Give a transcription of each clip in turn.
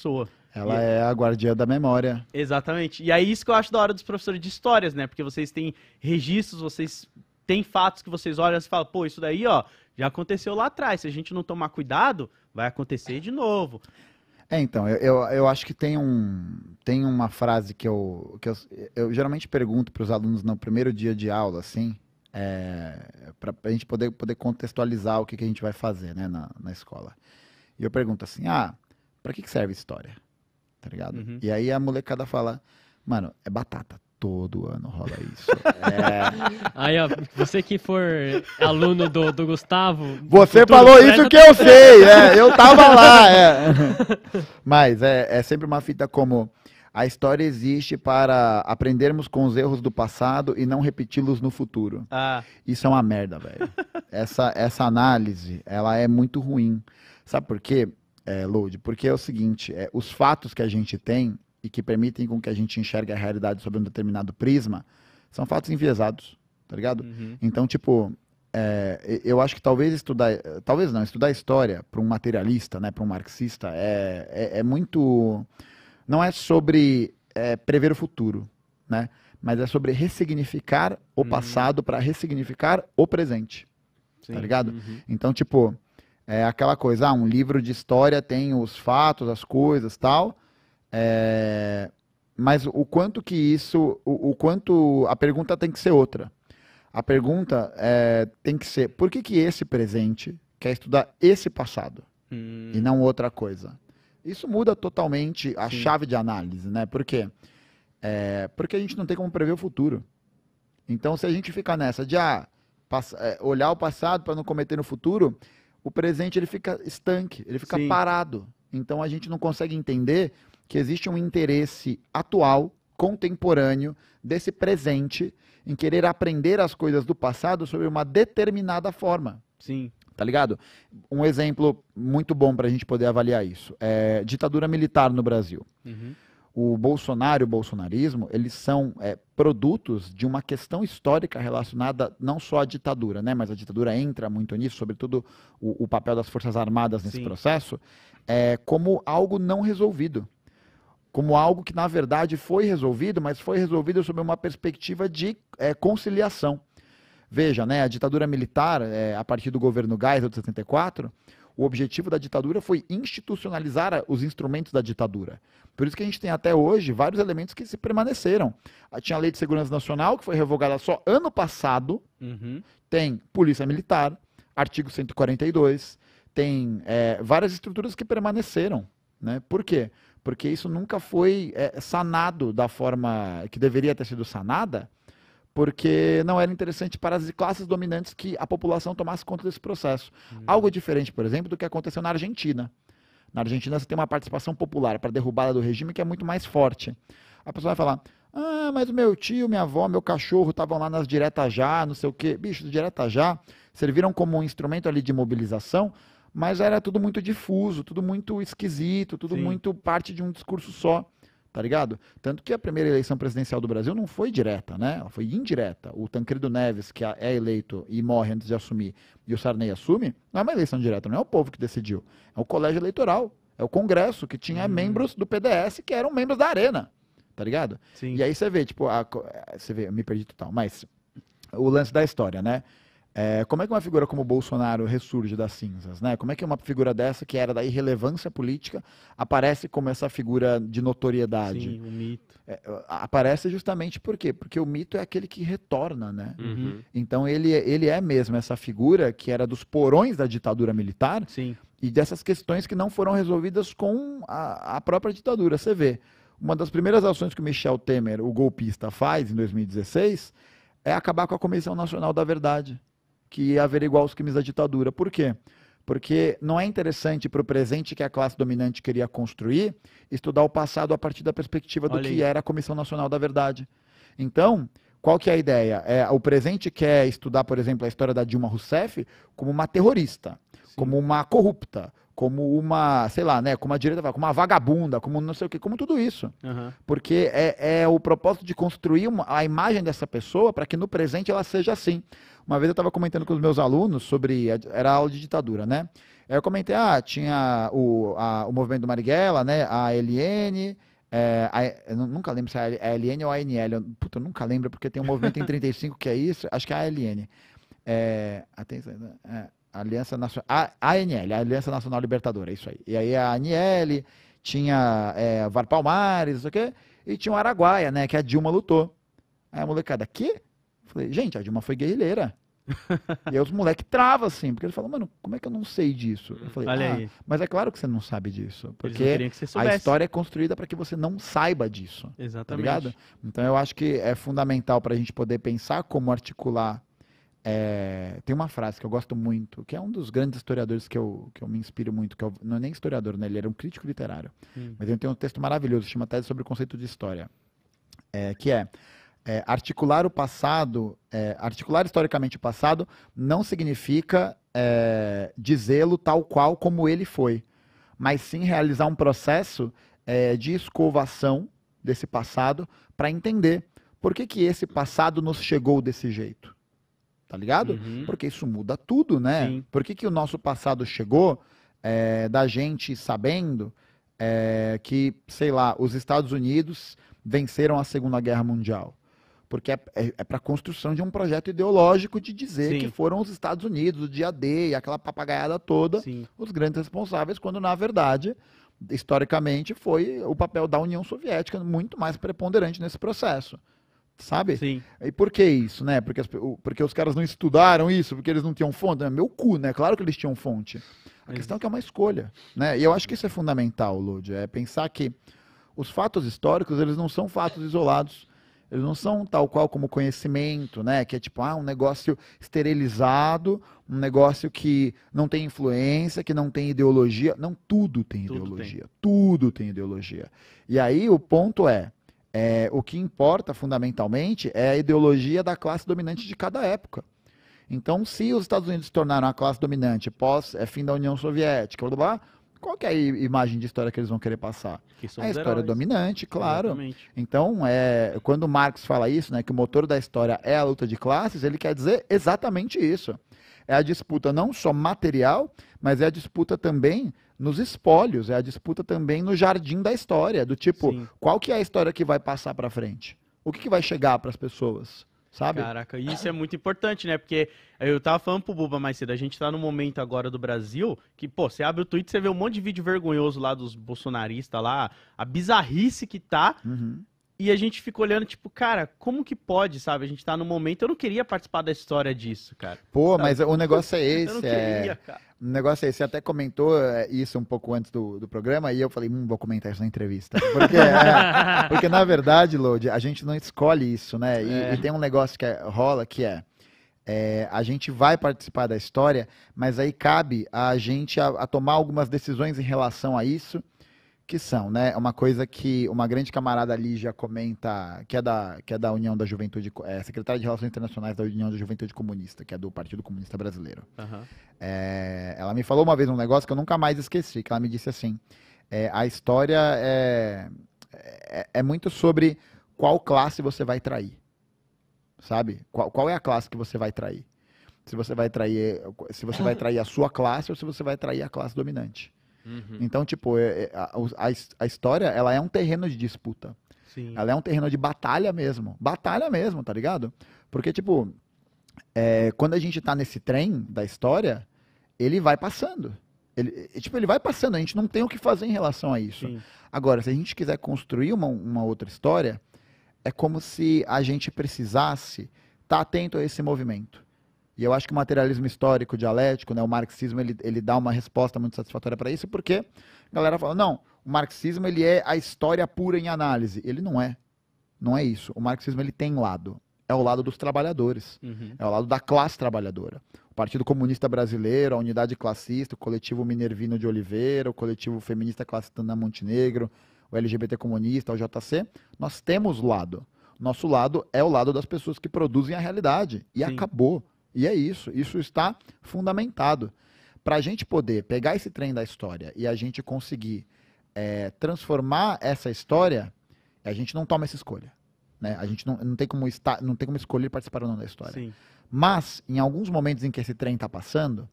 pessoa. Ela é a guardiã da memória. Exatamente. E é isso que eu acho da hora dos professores de histórias, né? Porque vocês têm registros, vocês têm fatos que vocês olham e falam, pô, isso daí, ó, já aconteceu lá atrás. Se a gente não tomar cuidado, vai acontecer de novo. Então, eu acho que tem uma frase que eu geralmente pergunto para os alunos no primeiro dia de aula, assim, para a gente poder contextualizar o que a gente vai fazer, né, na escola. E eu pergunto assim, para que serve história? Tá ligado? Uhum. E aí a molecada fala, mano, é batata. Todo ano rola isso. Aí, ó, você que for aluno do Gustavo... Você futuro, falou isso que eu sei, eu tava lá. Mas é sempre uma fita como a história existe para aprendermos com os erros do passado e não repeti-los no futuro. Isso é uma merda, velho. Essa análise, ela é muito ruim. Sabe por quê, Load? Porque é o seguinte, os fatos que a gente tem e que permitem com que a gente enxergue a realidade sob um determinado prisma, são fatos enviesados, tá ligado? Uhum. Então, tipo, eu acho que talvez estudar história para um materialista, né, para um marxista, é muito... Não é sobre prever o futuro, né, mas é sobre ressignificar o passado para ressignificar o presente, tá ligado? Uhum. Então, tipo, é aquela coisa, um livro de história tem os fatos, as coisas, tal... mas o quanto que isso, o quanto a pergunta tem que ser outra. A pergunta tem que ser, por que esse presente quer estudar esse passado e não outra coisa? Isso muda totalmente a chave de análise, né? Por quê? Porque a gente não tem como prever o futuro. Então, se a gente fica nessa de olhar o passado para não cometer no futuro, o presente ele fica estanque, ele fica parado. Então, a gente não consegue entender que existe um interesse atual, contemporâneo, desse presente, em querer aprender as coisas do passado sobre uma determinada forma. Sim. Tá ligado? Um exemplo muito bom para a gente poder avaliar isso é ditadura militar no Brasil. Uhum. O Bolsonaro e o bolsonarismo, eles são produtos de uma questão histórica relacionada não só à ditadura, né? Mas a ditadura entra muito nisso, sobretudo o papel das Forças Armadas nesse processo, como algo não resolvido. Como algo que, na verdade, foi resolvido, mas foi resolvido sob uma perspectiva de conciliação. Veja, né, a ditadura militar, a partir do governo Geisel de 74, o objetivo da ditadura foi institucionalizar os instrumentos da ditadura. Por isso que a gente tem até hoje vários elementos que se permaneceram. Tinha a Lei de Segurança Nacional, que foi revogada só ano passado, tem Polícia Militar, artigo 142, tem várias estruturas que permaneceram. Né? Por quê? Porque isso nunca foi sanado da forma que deveria ter sido sanada, porque não era interessante para as classes dominantes que a população tomasse conta desse processo. Algo diferente, por exemplo, do que aconteceu na Argentina. Na Argentina você tem uma participação popular para a derrubada do regime que é muito mais forte. A pessoa vai falar, mas o meu tio, minha avó, meu cachorro estavam lá nas diretas já, não sei o quê. Bicho, diretas já serviram como um instrumento ali de mobilização, mas era tudo muito difuso, tudo muito esquisito, tudo muito parte de um discurso só, tá ligado? Tanto que a primeira eleição presidencial do Brasil não foi direta, né? Ela foi indireta. O Tancredo Neves, que é eleito e morre antes de assumir, e o Sarney assume, não é uma eleição direta, não é o povo que decidiu. É o colégio eleitoral, é o Congresso, que tinha membros do PDS que eram membros da Arena, tá ligado? Sim. E aí você vê, tipo, você vê, eu me perdi total, mas o lance da história, né? Como é que uma figura como o Bolsonaro ressurge das cinzas, né? Como é que uma figura dessa, que era da irrelevância política, aparece como essa figura de notoriedade? Sim, o mito. Aparece justamente por quê? Porque o mito é aquele que retorna, né? Uhum. Então ele é mesmo essa figura que era dos porões da ditadura militar e dessas questões que não foram resolvidas com a própria ditadura. Você vê, uma das primeiras ações que o Michel Temer, o golpista, faz em 2016 é acabar com a Comissão Nacional da Verdade, que ia averiguar os crimes da ditadura. Por quê? Porque não é interessante para o presente que a classe dominante queria construir estudar o passado a partir da perspectiva do que era a Comissão Nacional da Verdade. Então, qual que é a ideia? O presente quer estudar, por exemplo, a história da Dilma Rousseff como uma terrorista, como uma corrupta, como uma, sei lá, né, como a direita fala, como uma vagabunda, como não sei o quê, como tudo isso. Aham. Porque é o propósito de construir a imagem dessa pessoa para que no presente ela seja assim. Uma vez eu estava comentando com os meus alunos sobre, era aula de ditadura, né? Aí eu comentei, tinha o movimento do Marighella, né, a ALN, eu nunca lembro se é a ALN ou a ANL, puta, eu nunca lembro porque tem um movimento em 35 que é isso, acho que é a ALN. Atenção, Aliança Nacional, a ANL, a Aliança Nacional Libertadora, é isso aí. E aí a ANL, tinha Var Palmares, não sei o quê, e tinha o Araguaia, né, que a Dilma lutou. Aí a molecada, quê? Falei, gente, a Dilma foi guerrilheira. E aí os moleques travam assim, porque eles falam, mano, como é que eu não sei disso? Eu falei, Olha aí. mas é claro que você não sabe disso, Eles não porque queriam que você a soubesse. história é construída para que você não saiba disso, tá Exatamente. ligado? Então eu acho que é fundamental para a gente poder pensar como articular. Tem uma frase que eu gosto muito, que é um dos grandes historiadores que eu me inspiro muito, não é nem historiador, né? Ele era um crítico literário, mas ele tem um texto maravilhoso, chama Tese sobre o Conceito de História, que articular o passado, articular historicamente o passado não significa dizê-lo tal qual como ele foi, mas sim realizar um processo de escovação desse passado para entender por que esse passado nos chegou desse jeito. Tá ligado? Uhum. Porque isso muda tudo, né? Sim. Por que o nosso passado chegou da gente sabendo que, sei lá, os Estados Unidos venceram a Segunda Guerra Mundial? Porque é para a construção de um projeto ideológico de dizer Sim. que foram os Estados Unidos, o dia D e aquela papagaiada toda, Sim. os grandes responsáveis, quando na verdade, historicamente, foi o papel da União Soviética muito mais preponderante nesse processo. Sabe? Sim. E por que isso, né? Porque os caras não estudaram isso, porque eles não tinham fonte. Né? Meu cu, né? Claro que eles tinham fonte. A questão é que é uma escolha, né? E eu acho que isso é fundamental, Lud, pensar que os fatos históricos, eles não são fatos isolados, eles não são tal qual como conhecimento, né? Que é tipo, um negócio esterilizado, um negócio que não tem influência, que não tem ideologia. Não, tudo tem ideologia. Tudo tem ideologia. E aí o ponto o que importa fundamentalmente é a ideologia da classe dominante de cada época. Então, se os Estados Unidos se tornaram a classe dominante pós fim da União Soviética, blá, blá, qual que é a imagem de história que eles vão querer passar? A história heróis. dominante, claro. Exatamente. Então, quando Marx fala isso, né, que o motor da história é a luta de classes, ele quer dizer exatamente isso. É a disputa não só material, mas é a disputa também nos espólios, é a disputa também no jardim da história, do tipo, Sim. qual que é a história que vai passar para frente? O que vai chegar para as pessoas, sabe? Caraca, isso é muito importante, né? Porque eu tava falando pro Buba mais cedo, a gente tá num momento agora do Brasil que, pô, você abre o Twitter, você vê um monte de vídeo vergonhoso lá dos bolsonaristas lá, a bizarrice que tá, e a gente fica olhando, tipo, cara, como que pode, sabe? A gente tá num momento, eu não queria participar da história disso, cara. Pô, mas o negócio é esse. Eu não queria, cara. O negócio é esse. Você até comentou isso um pouco antes do programa, e eu falei, vou comentar isso na entrevista. Porque na verdade, Lodi, a gente não escolhe isso, né? E tem um negócio que rola que a gente vai participar da história, mas aí cabe a gente a tomar algumas decisões em relação a isso, que são, né, uma coisa que uma grande camarada Lígia comenta, que é da União da Juventude, secretária de Relações Internacionais da União da Juventude Comunista, que é do Partido Comunista Brasileiro. Uhum. Ela me falou uma vez um negócio que eu nunca mais esqueci, que ela me disse assim, a história é muito sobre qual classe você vai trair, sabe? Qual é a classe que você vai trair? Se você vai trair a sua classe ou se você vai trair a classe dominante. Uhum. Então, tipo, a história, ela é um terreno de disputa. Sim. Ela é um terreno de batalha mesmo, tá ligado? Porque, tipo, quando a gente tá nesse trem da história, ele vai passando. Ele vai passando, a gente não tem o que fazer em relação a isso. Sim. Agora, se a gente quiser construir uma outra história, é como se a gente precisasse estar atento a esse movimento. E eu acho que o materialismo histórico dialético, né, o marxismo, ele dá uma resposta muito satisfatória para isso, porque a galera fala, não, o marxismo ele é a história pura em análise. Ele não é. Não é isso. O marxismo ele tem lado. É o lado dos trabalhadores. Uhum. É o lado da classe trabalhadora. O Partido Comunista Brasileiro, a Unidade Classista, o Coletivo Minervino de Oliveira, o Coletivo Feminista Classista na Montenegro, o LGBT Comunista, o JC, nós temos lado. Nosso lado é o lado das pessoas que produzem a realidade. E Sim. acabou. E é isso. Isso está fundamentado. para a gente poder pegar esse trem da história e a gente conseguir transformar essa história, a gente não toma essa escolha. Né? A gente não tem como escolher participar ou não da história. Sim. Mas, em alguns momentos em que esse trem está passando,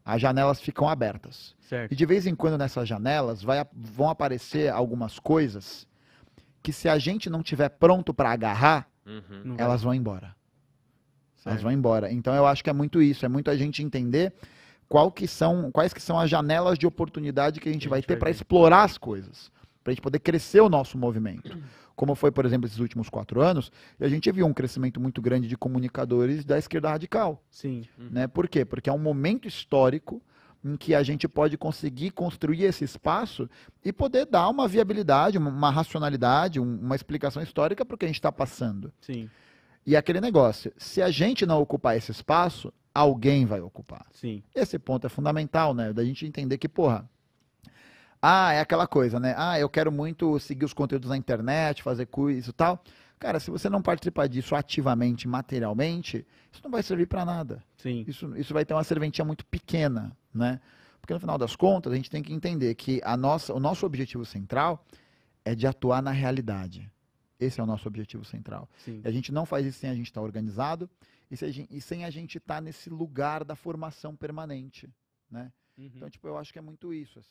as janelas ficam abertas. Certo. E de vez em quando nessas janelas vão aparecer algumas coisas que, se a gente não tiver pronto para agarrar, Uhum. elas vão embora. Elas Certo. vão embora. Então eu acho que é muito isso, é muito a gente entender quais que são as janelas de oportunidade que a gente vai ter para explorar as coisas, para a gente poder crescer o nosso movimento. Como foi, por exemplo, esses últimos 4 anos, e a gente viu um crescimento muito grande de comunicadores da esquerda radical. Sim. Né? Por quê? Porque é um momento histórico em que a gente pode conseguir construir esse espaço e poder dar uma viabilidade, uma racionalidade, uma explicação histórica para o que a gente está passando. Sim. E aquele negócio, se a gente não ocupar esse espaço, alguém vai ocupar. Sim. Esse ponto é fundamental, né? Da gente entender que, porra, é aquela coisa, né? Eu quero muito seguir os conteúdos na internet, fazer quiz e tal. Cara, se você não participar disso ativamente, materialmente, isso não vai servir para nada. Sim. Isso vai ter uma serventia muito pequena, né? Porque no final das contas, a gente tem que entender que o nosso objetivo central é de atuar na realidade. Esse é o nosso objetivo central. Sim. E a gente não faz isso sem a gente estar organizado e sem a gente estar nesse lugar da formação permanente, né? Uhum. Então, tipo, eu acho que é muito isso, assim.